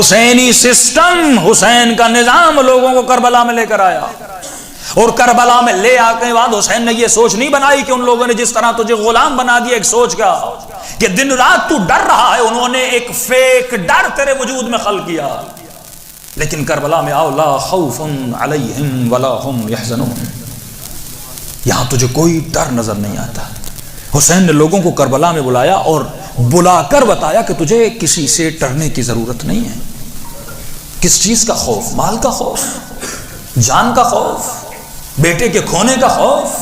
حسینی system, حسین کا نظام لوگوں کو کربلا میں لے کر آیا، اور کربلا میں لے آنے کے بعد حسین نے یہ سوچ نہیں بنائی کہ ان لوگوں نے جس طرح تجھے غلام بنا دیا ایک سوچ کا کہ دن رات تو ڈر رہا ہے، انہوں نے ایک فیک ڈر تیرے وجود میں خلق کیا. لیکن کربلا میں آؤ، لا خوف علیہم ولا ہم یحزنون، یہاں تجھے کوئی ڈر نظر نہیں آتا. حسین نے لوگوں کو کربلا میں بلایا اور بلا کر بتایا کہ تجھے کسی سے ڈرنے کی ضرورت نہیں ہے. کس چیز کا خوف؟ مال کا خوف، جان کا خوف، بیٹے کے کھونے کا خوف.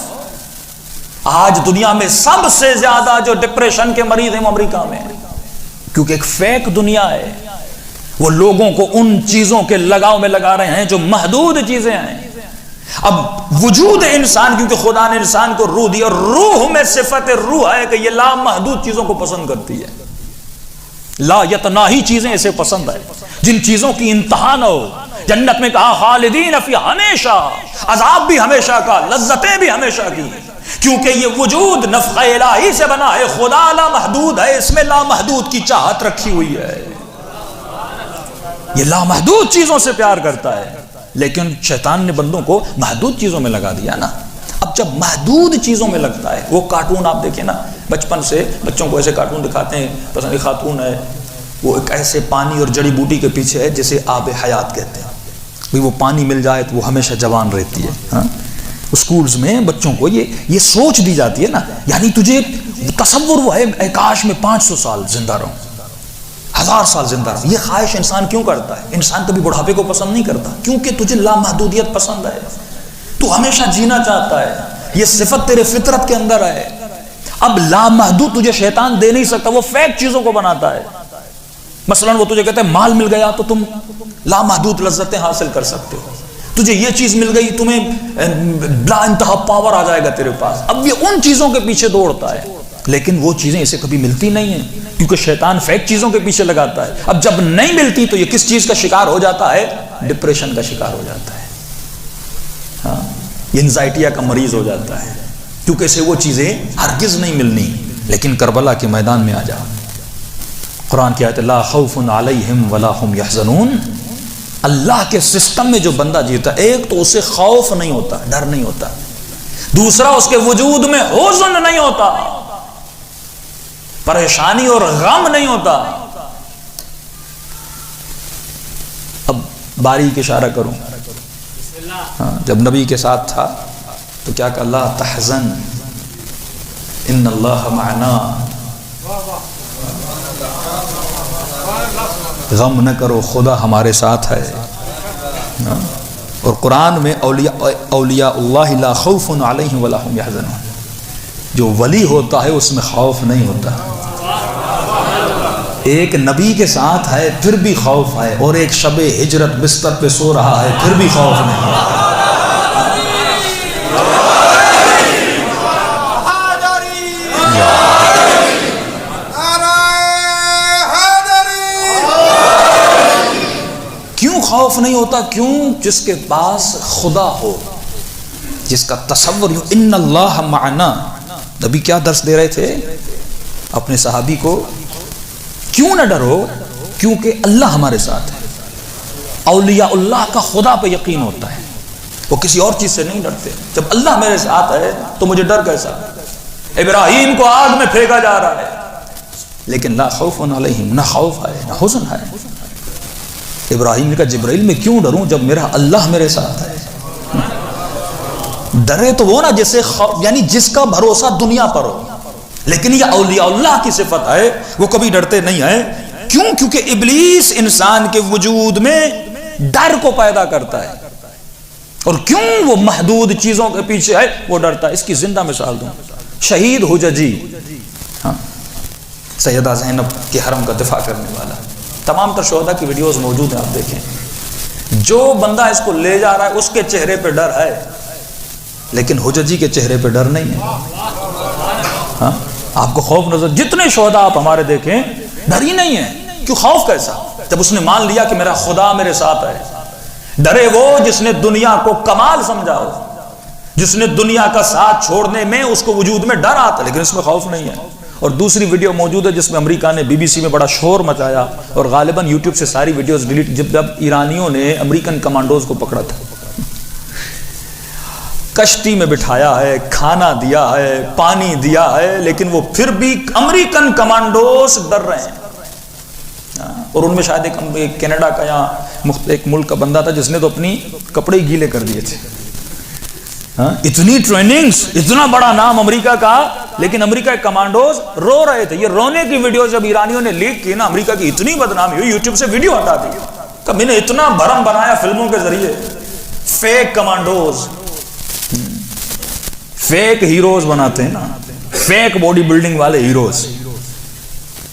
آج دنیا میں سب سے زیادہ جو ڈپریشن کے مریض ہیں وہ امریکہ میں، کیونکہ ایک فیک دنیا ہے. وہ لوگوں کو ان چیزوں کے لگاؤ میں لگا رہے ہیں جو محدود چیزیں ہیں. اب وجود انسان، کیونکہ خدا نے انسان کو روح دی اور روح میں صفت روح ہے کہ یہ لامحدود چیزوں کو پسند کرتی ہے. لا یتناہی چیزیں اسے پسند ہے، جن چیزوں کی انتہا نہ ہو. جنت میں کہا خالدین فی، ہمیشہ، عذاب بھی ہمیشہ کا، لذتیں بھی ہمیشہ کی، کیونکہ یہ وجود نفخہ الہی سے بنا ہے. خدا لامحدود ہے، اس میں لامحدود کی چاہت رکھی ہوئی ہے. یہ لامحدود چیزوں سے پیار کرتا ہے، لیکن شیطان نے بندوں کو محدود چیزوں میں لگا دیا نا. اب جب محدود چیزوں میں لگتا ہے، وہ کارٹون آپ دیکھیں نا، بچپن سے بچوں کو ایسے کارٹون دکھاتے ہیں. پسند ایک خاتون ہے، وہ ایک ایسے پانی اور جڑی بوٹی کے پیچھے ہے جسے آب حیات کہتے ہیں. وہ پانی مل جائے تو وہ ہمیشہ جوان رہتی ہے. ہاں، اسکولز میں بچوں کو یہ سوچ دی جاتی ہے نا، یعنی تجھے تصور وہ ہے کاش میں 500 سال زندہ رہوں، 1000 سال زندہ رہوں. یہ خواہش انسان کیوں کرتا ہے؟ انسان کبھی بڑھاپے کو پسند نہیں کرتا، کیونکہ تجھے لامحدودیت پسند ہے. تو ہمیشہ جینا چاہتا ہے، یہ صفت تیرے فطرت کے اندر ہے. اب لامحدود تجھے شیطان دے نہیں سکتا، وہ فیک چیزوں کو بناتا ہے. مثلا وہ تجھے کہتا ہے مال مل گیا تو تم لامحدود لذتیں حاصل کر سکتے ہو. تجھے یہ چیز مل گئی، تمہیں بلا انتہا پاور آ جائے گا تیرے پاس. اب یہ ان چیزوں کے پیچھے دوڑتا ہے، لیکن وہ چیزیں اسے کبھی ملتی نہیں ہیں، کیونکہ شیطان فیک چیزوں کے پیچھے لگاتا ہے. اب جب نہیں ملتی تو یہ کس چیز کا شکار ہو جاتا ہے؟ ڈپریشن کا شکار ہو جاتا ہے. ہاں، یہ انزائٹیا کا مریض ہو جاتا ہے، کیونکہ اسے وہ چیزیں ہرگز نہیں ملنی. لیکن کربلا کے میدان میں آ جا، قرآن کی آیت لا خوف علیہم ولا ہم یحزنون. اللہ کے سسٹم میں جو بندہ جیتا، ایک تو اسے خوف نہیں ہوتا، ڈر نہیں ہوتا. دوسرا، اس کے وجود میں حزن نہیں ہوتا، پریشانی اور غم نہیں ہوتا. اب باریک اشارہ کروں، ہاں، جب نبی کے ساتھ تھا تو کیا کہ لا تحزن ان اللہ معنا، غم نہ کرو، خدا ہمارے ساتھ ہے. اور قرآن میں اولیاء اللہ لا خوف علیہم ولا ہم یحزنون، جو ولی ہوتا ہے اس میں خوف نہیں ہوتا. ایک نبی کے ساتھ ہے پھر بھی خوف ہے، اور ایک شب ہجرت بستر پہ سو رہا ہے پھر بھی خوف نہیں ہے. کیوں خوف نہیں ہوتا؟ کیوں؟ جس کے پاس خدا ہو، جس کا تصور یوں ان اللہ معنا. نبی کیا درس دے رہے تھے اپنے صحابی کو؟ کیوں نہ ڈرو، کیونکہ اللہ ہمارے ساتھ ہے. اولیاء اللہ کا خدا پہ یقین ہوتا ہے، وہ کسی اور چیز سے نہیں ڈرتے. جب اللہ میرے ساتھ ہے تو مجھے ڈر کیسا؟ ابراہیم کو آگ میں پھینکا جا رہا ہے، لیکن لا خوف علیہم، نہ خوف ہے نہ حزن ہے. ابراہیم کا جبرائیل میں کیوں ڈروں جب میرا اللہ میرے ساتھ ہے؟ ڈرے تو وہ نا جسے یعنی جس کا بھروسہ دنیا پر ہو. لیکن یہ اولیاء اللہ کی صفت ہے، وہ کبھی ڈرتے نہیں ہیں. کیوں؟ کیونکہ ابلیس انسان کے وجود میں ڈر کو پیدا کرتا ہے. اور کیوں؟ وہ محدود چیزوں کے پیچھے ہے، وہ ڈرتا ہے. اس کی زندہ مثال دوں، شہید حججی، ہاں، سیدہ زینب کے حرم کا دفاع کرنے والا. تمام تر شہداء کی ویڈیوز موجود ہیں، آپ دیکھیں. جو بندہ اس کو لے جا رہا ہے اس کے چہرے پہ ڈر ہے، لیکن حججی کے چہرے پہ ڈر نہیں ہے. ہاں، آپ کو خوف نظر، جتنے شہداء آپ ہمارے دیکھیں ڈر ہی نہیں ہے. کیوں؟ خوف کیسا؟ جب اس نے مان لیا کہ میرا خدا میرے ساتھ ہے. ڈرے وہ جس نے دنیا کو کمال سمجھا ہو، جس نے دنیا کا ساتھ چھوڑنے میں اس کو وجود میں ڈر آتا، لیکن اس میں خوف نہیں ہے. اور دوسری ویڈیو موجود ہے جس میں امریکہ نے BBC میں بڑا شور مچایا اور غالباً یوٹیوب سے ساری ویڈیوز ڈیلیٹ، جب ایرانیوں نے امریکن کمانڈوز کو پکڑا تھا، کشتی میں بٹھایا ہے، کھانا دیا ہے، پانی دیا ہے، لیکن وہ پھر بھی امریکن کمانڈوز ڈر رہے ہیں۔ اور ان میں شاید ایک کینیڈا کا یا ایک ملک کا بندہ تھا جس نے تو اپنی کپڑے گیلے کر دیے تھے۔ اتنی ٹریننگز، اتنا بڑا نام امریکہ کا، لیکن امریکہ کے کمانڈوز رو رہے تھے۔ یہ رونے کی ویڈیوز جب ایرانیوں نے لیک کی نا، امریکہ کی اتنی بدنامی ہوئی، یوٹیوب سے ویڈیو ہٹا دی کہ میں نے اتنا بھرم بنایا فلموں کے ذریعے، فیک کمانڈوز، فیک ہیروز بناتے ہیں نا، فیک باڈی بلڈنگ والے ہیروز،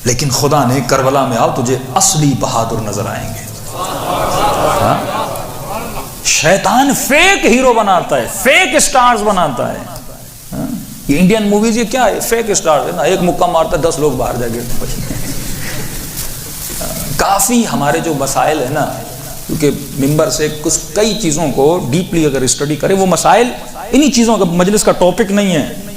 لیکن خدا نے کربلا میں آؤ تجھے اصلی بہادر نظر آئیں گے۔ شیطان فیک ہیرو بناتا ہے، فیک اسٹارز بناتا ہے۔ یہ انڈین موویز یہ کیا ہے؟ فیک اسٹارز ہے نا، ایک مکہ مارتا ہے 10 لوگ باہر جا گرتے۔ کافی ہمارے جو مسائل ہیں نا، کیونکہ ممبر سے کئی چیزوں کو ڈیپلی اگر اسٹڈی کریں، وہ مسائل انہی چیزوں کا مجلس کا ٹاپک نہیں ہے،